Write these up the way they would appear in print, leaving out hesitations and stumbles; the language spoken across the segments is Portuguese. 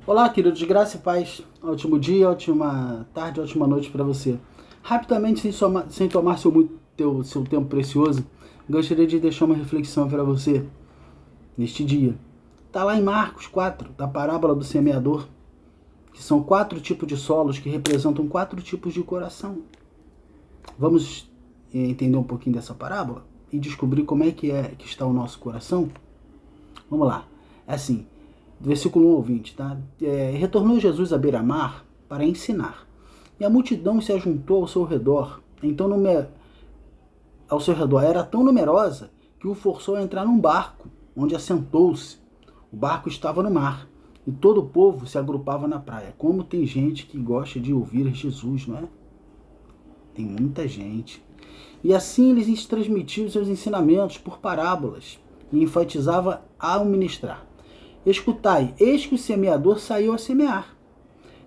Olá, queridos, graça e paz. Ótimo dia, ótima tarde, ótima noite para você. Rapidamente, sem tomar seu tempo precioso, gostaria de deixar uma reflexão para você neste dia. Está lá em Marcos 4, da parábola do semeador, que são 4 tipos de solos que representam 4 tipos de coração. Vamos entender um pouquinho dessa parábola e descobrir como é que está o nosso coração? Vamos lá. É assim, versículo 1 ao 20, tá? Retornou Jesus à beira-mar para ensinar, e a multidão se ajuntou ao seu redor. Ao seu redor era tão numerosa que o forçou a entrar num barco, onde assentou-se. O barco estava no mar, e todo o povo se agrupava na praia. Como tem gente que gosta de ouvir Jesus, não é? Tem muita gente. E assim eles transmitiam seus ensinamentos por parábolas, e enfatizava ao ministrar. Escutai, eis que o semeador saiu a semear.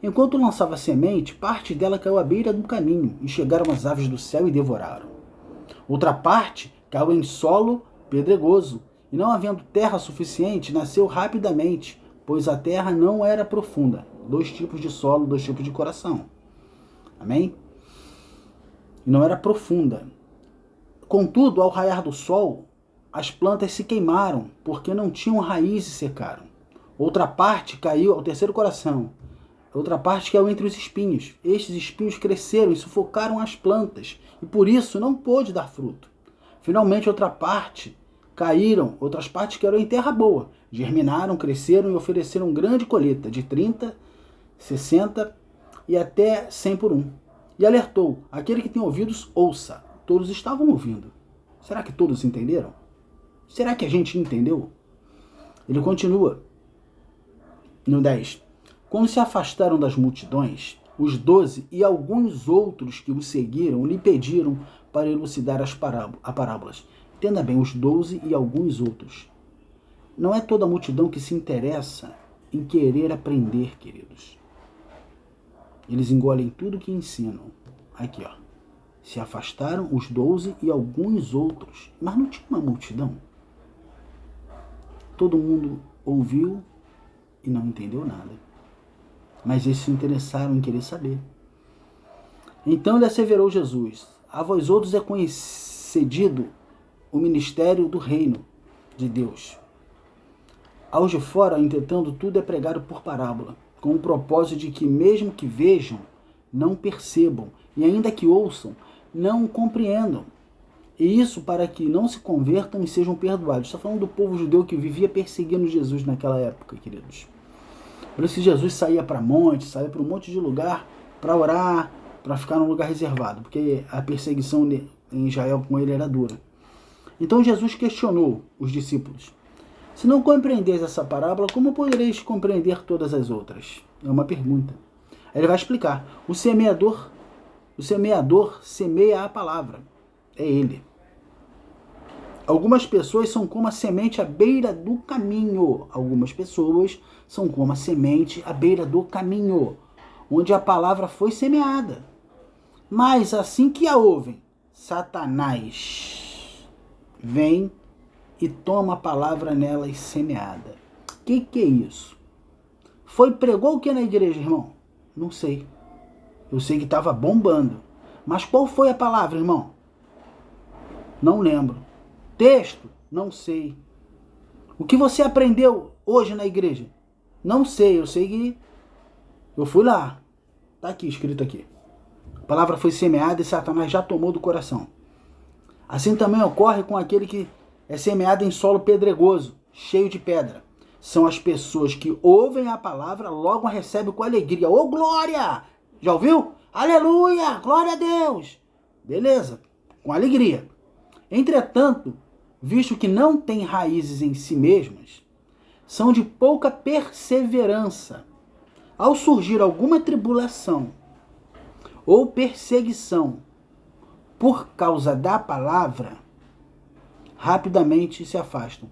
Enquanto lançava a semente, parte dela caiu à beira do caminho, e chegaram as aves do céu e devoraram. Outra parte caiu em solo pedregoso, e não havendo terra suficiente, nasceu rapidamente, pois a terra não era profunda. 2 tipos de solo, 2 tipos de coração. Amém? E não era profunda. Contudo, ao raiar do sol, as plantas se queimaram, porque não tinham raiz e secaram. Outra parte caiu ao terceiro coração. Outra parte caiu entre os espinhos. Estes espinhos cresceram e sufocaram as plantas, e por isso não pôde dar fruto. Finalmente, outras partes caíram em terra boa. Germinaram, cresceram e ofereceram grande colheita, de 30, 60 e até 100 por um. E alertou, aquele que tem ouvidos, ouça. Todos estavam ouvindo. Será que todos entenderam? Será que a gente entendeu? Ele continua no 10. Quando se afastaram das multidões, os 12 e alguns outros que o seguiram lhe pediram para elucidar as parábolas. Entenda bem, os 12 e alguns outros. Não é toda a multidão que se interessa em querer aprender, queridos. Eles engolem tudo que ensinam. Aqui, ó. Se afastaram os 12 e alguns outros. Mas não tinha uma multidão. Todo mundo ouviu e não entendeu nada. Mas eles se interessaram em querer saber. Então lhe asseverou Jesus: a vós outros é concedido o ministério do reino de Deus. Aos de fora, entretanto, tudo é pregado por parábola, com o propósito de que, mesmo que vejam, não percebam, e ainda que ouçam, não compreendam. E isso para que não se convertam e sejam perdoados. Está falando do povo judeu que vivia perseguindo Jesus naquela época, queridos. Por isso que Jesus saía para monte, saía para um monte de lugar para orar, para ficar num lugar reservado, porque a perseguição em Israel com ele era dura. Então Jesus questionou os discípulos: se não compreendeis essa parábola, como podereis compreender todas as outras? É uma pergunta. Aí ele vai explicar. O semeador semeia a palavra. É ele. Algumas pessoas são como a semente à beira do caminho. Algumas pessoas são como a semente à beira do caminho, onde a palavra foi semeada. Mas assim que a ouvem, Satanás vem e toma a palavra nelas semeada. Que é isso? Pregou o que na igreja, irmão? Não sei. Eu sei que estava bombando. Mas qual foi a palavra, irmão? Não lembro. Texto? Não sei. O que você aprendeu hoje na igreja? Não sei. Eu sei que eu fui lá. Está aqui, escrito aqui. A palavra foi semeada e Satanás já tomou do coração. Assim também ocorre com aquele que é semeado em solo pedregoso, cheio de pedra. São as pessoas que ouvem a palavra, logo a recebem com alegria. Ô, glória! Já ouviu? Aleluia! Glória a Deus! Beleza, com alegria. Entretanto, visto que não têm raízes em si mesmas, são de pouca perseverança. Ao surgir alguma tribulação ou perseguição por causa da palavra, rapidamente se afastam.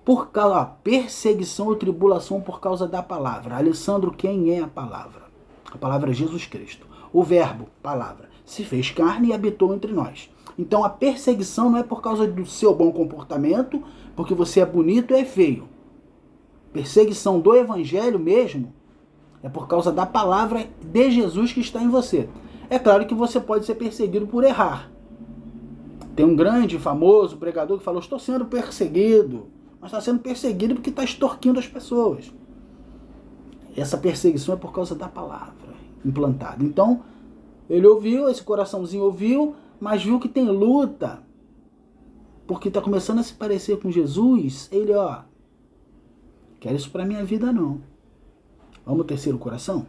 Por causa da perseguição ou tribulação por causa da palavra. Alessandro, quem é a palavra? A palavra é Jesus Cristo. O verbo, palavra, se fez carne e habitou entre nós. Então a perseguição não é por causa do seu bom comportamento, porque você é bonito ou é feio. Perseguição do evangelho mesmo É por causa da palavra de Jesus que está em você. É claro que você pode ser perseguido por errar. Tem um grande, famoso pregador que falou: estou sendo perseguido. Mas está sendo perseguido porque está extorquindo as pessoas. Essa perseguição é por causa da palavra implantada. Então, ele ouviu, esse coraçãozinho ouviu, mas viu que tem luta. Porque está começando a se parecer com Jesus. Ele, quero isso para minha vida não. Vamos ao terceiro coração?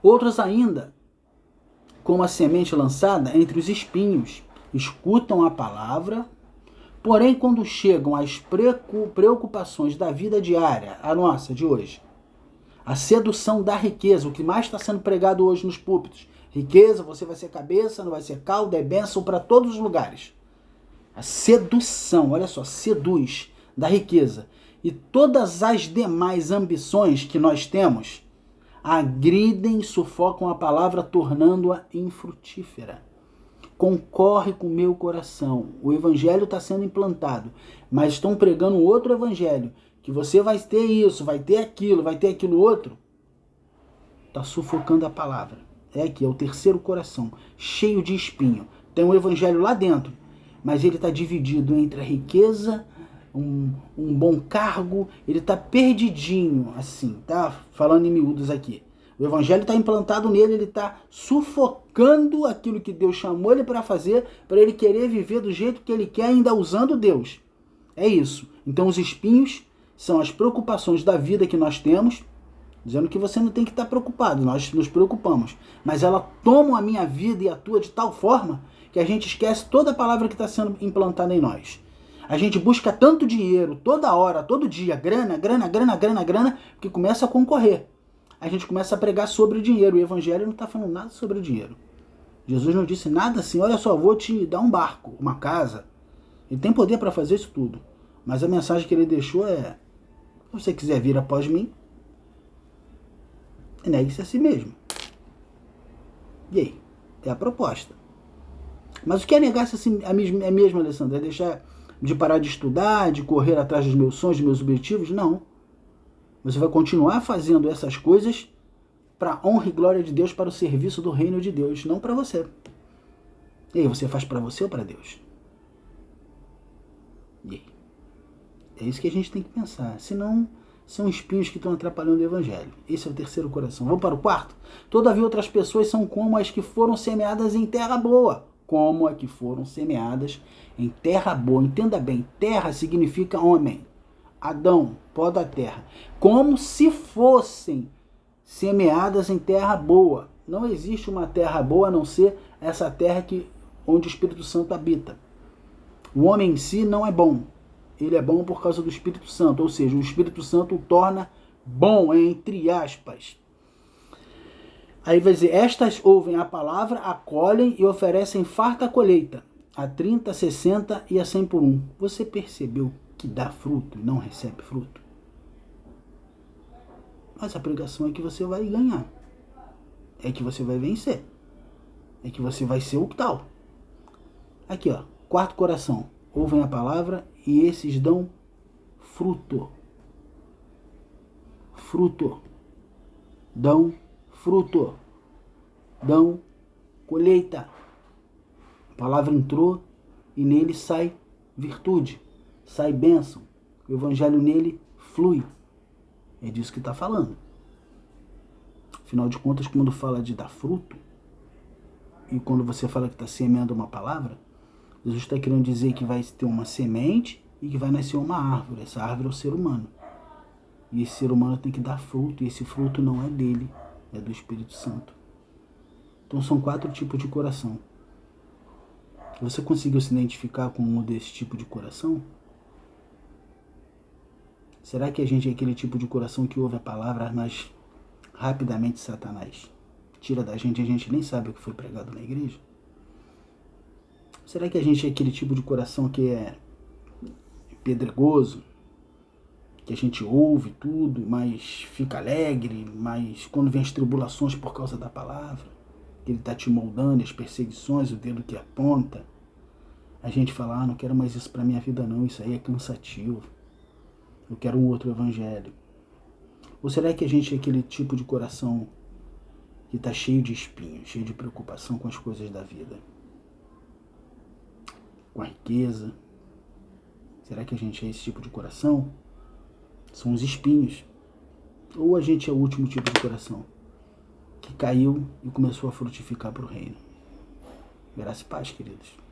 Outros ainda, como a semente lançada entre os espinhos, escutam a palavra, porém quando chegam às preocupações da vida diária, a nossa de hoje, a sedução da riqueza, o que mais está sendo pregado hoje nos púlpitos, riqueza, você vai ser cabeça, não vai ser cauda, é bênção para todos os lugares. A sedução, olha só, seduz da riqueza. E todas as demais ambições que nós temos agridem e sufocam a palavra, tornando-a infrutífera. Concorre com o meu coração. O evangelho está sendo implantado, mas estão pregando outro evangelho, que você vai ter isso, vai ter aquilo outro. Está sufocando a palavra. É aqui, é o terceiro coração, cheio de espinho. Tem um evangelho lá dentro, mas ele está dividido entre a riqueza, um bom cargo, ele está perdidinho, assim, tá? Falando em miúdos aqui. O evangelho está implantado nele, ele está sufocando aquilo que Deus chamou ele para fazer, para ele querer viver do jeito que ele quer, ainda usando Deus. É isso. Então os espinhos são as preocupações da vida que nós temos, dizendo que você não tem que estar preocupado, nós nos preocupamos. Mas ela toma a minha vida e a tua de tal forma que a gente esquece toda a palavra que está sendo implantada em nós. A gente busca tanto dinheiro, toda hora, todo dia, grana, que começa a concorrer. A gente começa a pregar sobre o dinheiro. O evangelho não está falando nada sobre o dinheiro. Jesus não disse nada assim: olha só, vou te dar um barco, uma casa. Ele tem poder para fazer isso tudo. Mas a mensagem que ele deixou é: se você quiser vir após mim, negue-se a si mesmo. E aí? É a proposta. Mas o que é negar-se a mesmo, Alessandro? É deixar de parar de estudar, de correr atrás dos meus sonhos, dos meus objetivos? Não. Você vai continuar fazendo essas coisas para a honra e glória de Deus, para o serviço do reino de Deus, não para você. E aí, você faz para você ou para Deus? E aí? É isso que a gente tem que pensar. Senão, são espinhos que estão atrapalhando o evangelho. Esse é o terceiro coração. Vamos para o quarto? Todavia outras pessoas são como as que foram semeadas em terra boa. Como as que foram semeadas em terra boa. Entenda bem, terra significa homem. Adão, pó da terra. Como se fossem semeadas em terra boa. Não existe uma terra boa a não ser essa terra onde o Espírito Santo habita. O homem em si não é bom. Ele é bom por causa do Espírito Santo. Ou seja, o Espírito Santo o torna bom, entre aspas. Aí vai dizer: estas ouvem a palavra, acolhem e oferecem farta colheita. A 30, a 60 e a 100 por um. Você percebeu que dá fruto e não recebe fruto? Mas a pregação é que você vai ganhar. É que você vai vencer. É que você vai ser o tal. Aqui, quarto coração. Ouvem a palavra e esses dão fruto. Fruto. Dão fruto. Dão colheita. A palavra entrou e nele sai virtude. Sai bênção. O evangelho nele flui. É disso que está falando. Afinal de contas, quando fala de dar fruto, e quando você fala que está semeando uma palavra, Jesus está querendo dizer que vai ter uma semente e que vai nascer uma árvore. Essa árvore é o ser humano. E esse ser humano tem que dar fruto, e esse fruto não é dele, é do Espírito Santo. Então são 4 tipos de coração. Você conseguiu se identificar com um desse tipo de coração? Será que a gente é aquele tipo de coração que ouve a palavra, mas rapidamente Satanás tira da gente e a gente nem sabe o que foi pregado na igreja? Será que a gente é aquele tipo de coração que é pedregoso, que a gente ouve tudo, mas fica alegre, mas quando vem as tribulações por causa da palavra, que ele está te moldando, as perseguições, o dedo que aponta, a gente fala: não quero mais isso para minha vida não, isso aí é cansativo. Eu quero um outro evangelho. Ou será que a gente é aquele tipo de coração que está cheio de espinhos, cheio de preocupação com as coisas da vida? Com a riqueza? Será que a gente é esse tipo de coração? São os espinhos. Ou a gente é o último tipo de coração, que caiu e começou a frutificar para o reino? Graça e paz, queridos.